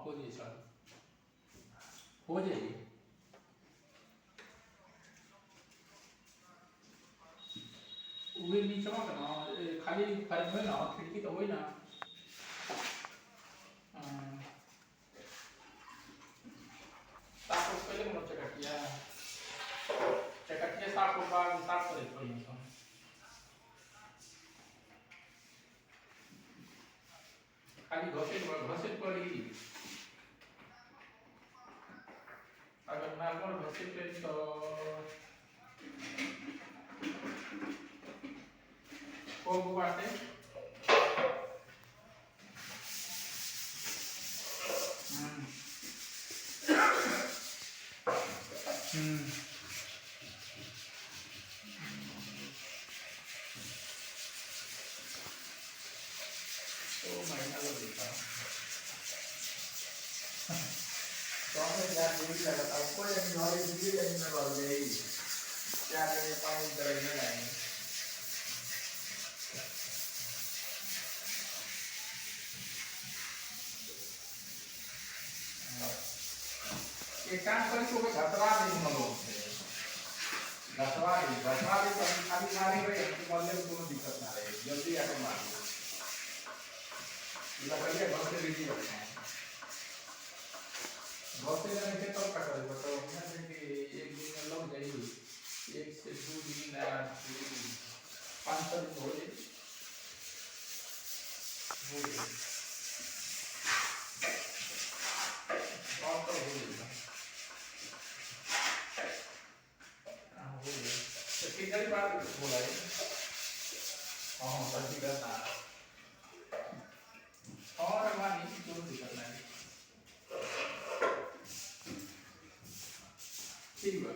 Position हो जाएगी। वे नीचे मत ना खाली फाइल में ना खिड़की तो होई ना साफ पहले मन चकटिया साफ होगा साफ करे पड़ी तो खाली घसे पड़ी अगर नॉर्मल घसे पे तो को बाटे तो महीना लग देता तो हमें क्या देवी लगा था कोई नॉलेज भी नहीं में बोल गई क्या करे पानी दर्द में लाएंगे एक काम करें तो घटवा नहीं मलो घटवा तो खाली मारी रहे मरने में कोनो दिक्कत ना रहे जल्दी आके मार दो इला करिए घर से रेडी रखना है घर से जाने के तब का करेगा तो हमने कि एक दिन में लग जाएगी 1 से 2 दिन 5 दिन हो जाए और तो हो जाएगा तो कितनी बार बोला है हाँ सच्ची करना और मानी जो भी करना है ठीक है